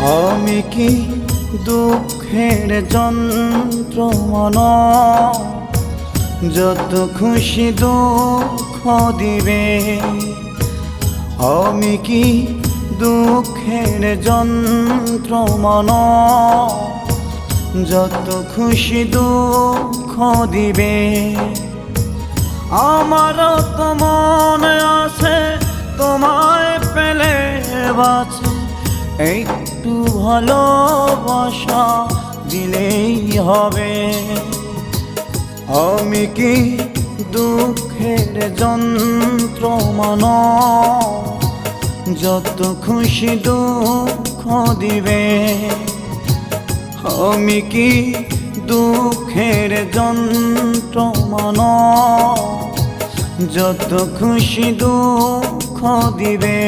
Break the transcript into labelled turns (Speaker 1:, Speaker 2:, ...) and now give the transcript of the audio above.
Speaker 1: আমি কি দুঃখের যন্ত্রমনা, যত খুশি দুঃখ দিবে। আমি কি দুঃখের যন্ত্রমনা, যত খুশি দুঃখ দিবে। আমারও তো মনে আছে তোমায় পেলে বাঁচে, একটু ভালোবাসা দিলেই হবে। আমি কি দুঃখের যন্ত্রমনা, যত খুশি দুঃখ দিবে। আমি কি দুঃখের যন্ত্রমনা, যত খুশি দুঃখ দিবে।